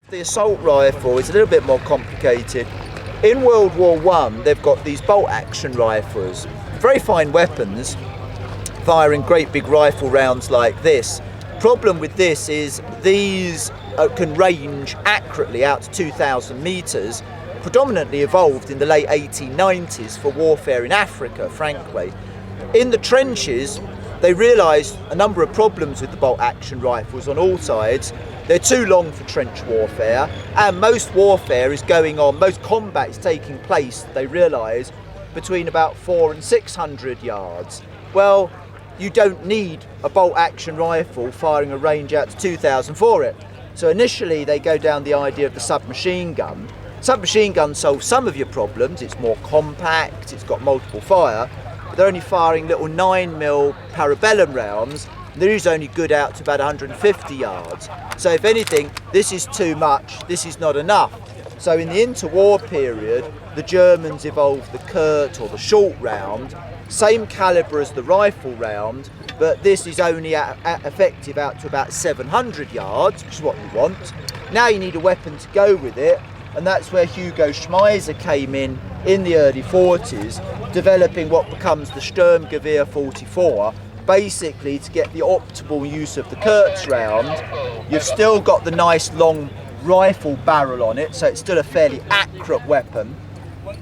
The assault rifle is a little bit more complicated. In World War I, they've got these bolt-action rifles, very fine weapons, firing great big rifle rounds like this. Problem with this is these can range accurately out to 2,000 metres, predominantly evolved in the late 1890s for warfare in Africa, frankly. In the trenches, they realised a number of problems with the bolt-action rifles on all sides. They're too long for trench warfare, and most warfare is going on, most combat is taking place, they realise, between about 400 and 600 yards. Well, you don't need a bolt-action rifle firing a range out to 2,000 for it. So initially they go down the idea of the submachine gun. Submachine gun solves some of your problems. It's more compact, it's got multiple fire, but they're only firing little 9mm parabellum rounds. They're usually only good out to about 150 yards. So if anything, this is too much, this is not enough. So in the interwar period, the Germans evolved the Kurt or the short round, same calibre as the rifle round, but this is only effective out to about 700 yards, which is what you want. Now you need a weapon to go with it, and that's where Hugo Schmeisser came in the early 40s, developing what becomes the Sturmgewehr 44, basically to get the optimal use of the Kurtz round. You've still got the nice long rifle barrel on it, so it's still a fairly accurate weapon.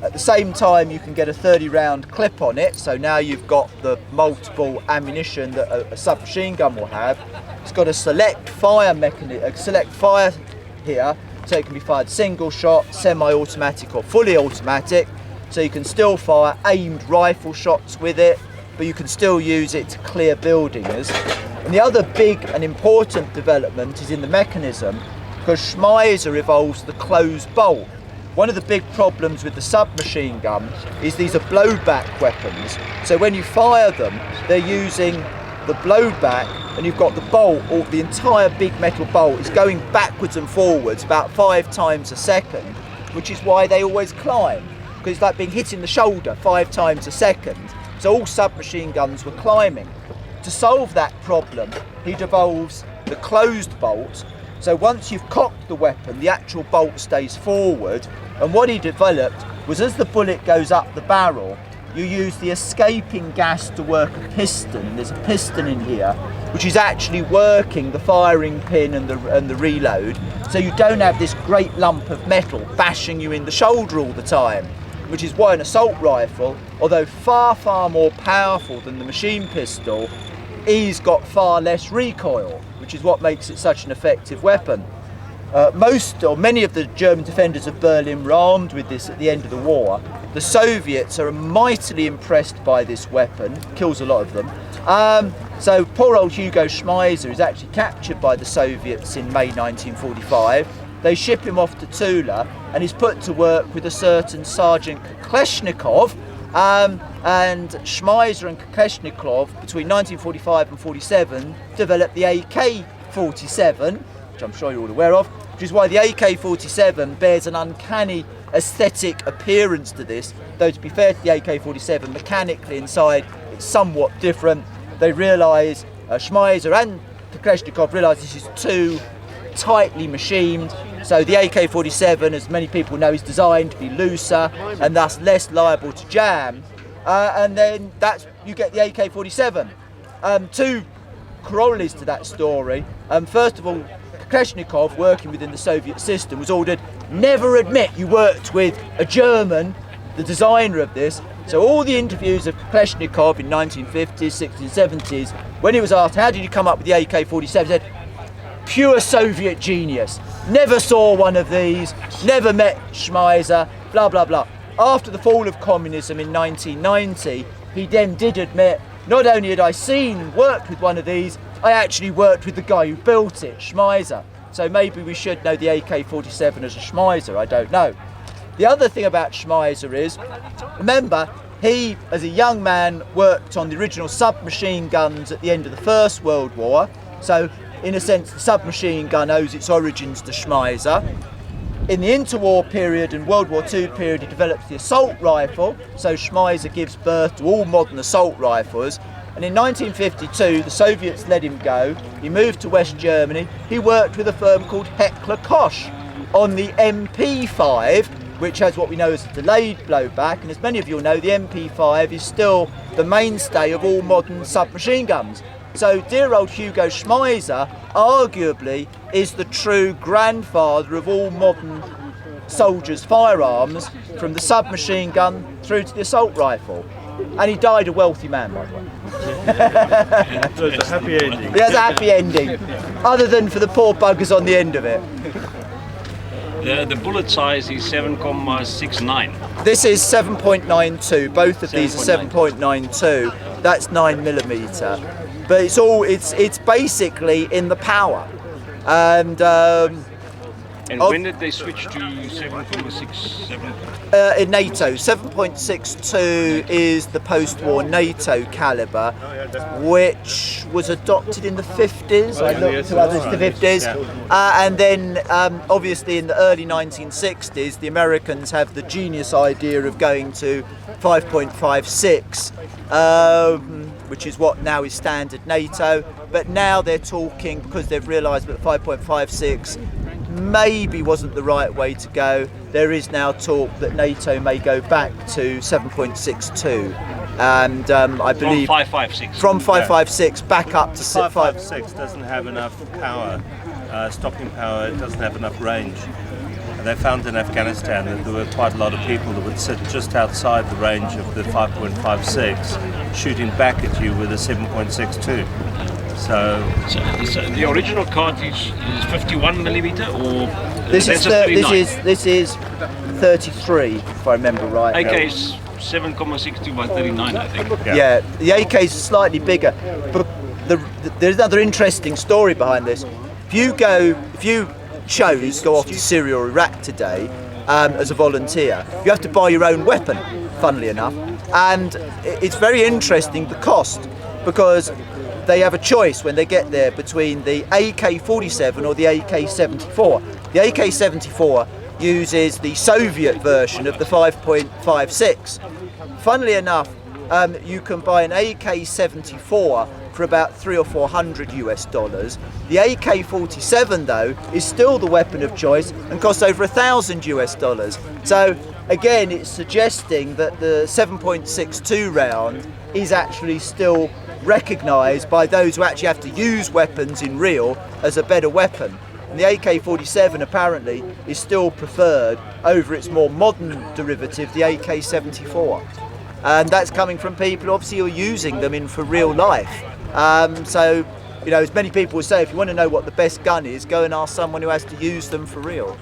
At the same time, you can get a 30-round clip on it, so now you've got the multiple ammunition that a submachine gun will have. It's got a select fire mechanism, select fire here, so it can be fired single shot, semi-automatic or fully automatic, so you can still fire aimed rifle shots with it, but you can still use it to clear buildings. And the other big and important development is in the mechanism, because Schmeisser evolves the closed bolt. One of the big problems with the submachine gun is these are blowback weapons. So when you fire them, they're using the blowback, and you've got the bolt, or the entire big metal bolt is going backwards and forwards about 5 times a second, which is why they always climb, because it's like being hit in the shoulder 5 times a second. So all submachine guns were climbing. To solve that problem, he devolves the closed bolt. So once you've cocked the weapon, the actual bolt stays forward. And what he developed was, as the bullet goes up the barrel, you use the escaping gas to work a piston. There's a piston in here, which is actually working the firing pin and the reload. So you don't have this great lump of metal bashing you in the shoulder all the time, which is why an assault rifle, although far, far more powerful than the machine pistol, is got far less recoil, which is what makes it such an effective weapon. Many of the German defenders of Berlin were armed with this at the end of the war. The Soviets are mightily impressed by this weapon, kills a lot of them. So poor old Hugo Schmeisser is actually captured by the Soviets in May 1945. They ship him off to Tula, and he's put to work with a certain Sergeant Kleshnikov. And Schmeisser and Kleshnikov, between 1945 and 47, developed the AK47, which I'm sure you're all aware of, which is why the AK47 bears an uncanny aesthetic appearance to this, though to be fair to the AK47, mechanically inside it's somewhat different. They realise, Schmeisser and Kleshnikov realise this is too tightly machined, so the AK47, as many people know, is designed to be looser and thus less liable to jam, and then you get the AK47. Two corollaries to that story. First of all, Kleshnikov, working within the Soviet system, was ordered, never admit you worked with a German, the designer of this. So all the interviews of Kleshnikov in 1950s, 60s, 70s, when he was asked, how did you come up with the AK-47, he said, pure Soviet genius. Never saw one of these, never met Schmeisser, blah, blah, blah. After the fall of communism in 1990, he then did admit, not only had I seen and worked with one of these, I actually worked with the guy who built it, Schmeisser. So maybe we should know the AK-47 as a Schmeisser, I don't know. The other thing about Schmeisser is, remember, he, as a young man, worked on the original submachine guns at the end of the First World War. So, in a sense, the submachine gun owes its origins to Schmeisser. In the interwar period and World War II period, he develops the assault rifle. So Schmeisser gives birth to all modern assault rifles. And in 1952, the Soviets let him go. He moved to West Germany. He worked with a firm called Heckler Koch. On the MP5, which has what we know as a delayed blowback, and as many of you will know, the MP5 is still the mainstay of all modern submachine guns. So dear old Hugo Schmeiser arguably is the true grandfather of all modern soldiers' firearms, from the submachine gun through to the assault rifle. And he died a wealthy man, by the way. So it's a happy ending. He has a happy ending, other than for the poor buggers on the end of it. The bullet size is 7.69. This is 7.92. Both of these are 7.92. That's 9mm. But it's basically in the power. And when did they switch to 7.67? In NATO, 7.62 is the post-war NATO calibre, which was adopted in the 50s. I looked to others, the 50s. And then, obviously, in the early 1960s, the Americans have the genius idea of going to 5.56, which is what now is standard NATO. But now they're talking, because they've realised that 5.56 maybe wasn't the right way to go. There is now talk that NATO may go back to 7.62, and I believe from 5.56. From 5.56 back up to 5.56 doesn't have enough power, stopping power. It doesn't have enough range. They found in Afghanistan that there were quite a lot of people that would sit just outside the range of the 5.56, shooting back at you with a 7.62. So the original cartridge is 51mm, or this is 33, if I remember right. AK is 7.62 by 39, I think. Yeah, the AK is slightly bigger, but there's another interesting story behind this. If you chose to go off to Syria or Iraq today as a volunteer, you have to buy your own weapon, funnily enough, and it's very interesting, the cost, because they have a choice when they get there between the AK47 or the AK74. The AK74 uses the Soviet version of the 5.56. Funnily enough, you can buy an AK74 for about $300 or $400 US. The AK47 though is still the weapon of choice and costs over $1,000 US. So again, it's suggesting that the 7.62 round is actually still recognised by those who actually have to use weapons in real as a better weapon. And the AK-47 apparently is still preferred over its more modern derivative, the AK-74. And that's coming from people obviously who are using them for real life. So, you know, as many people will say, if you want to know what the best gun is, go and ask someone who has to use them for real.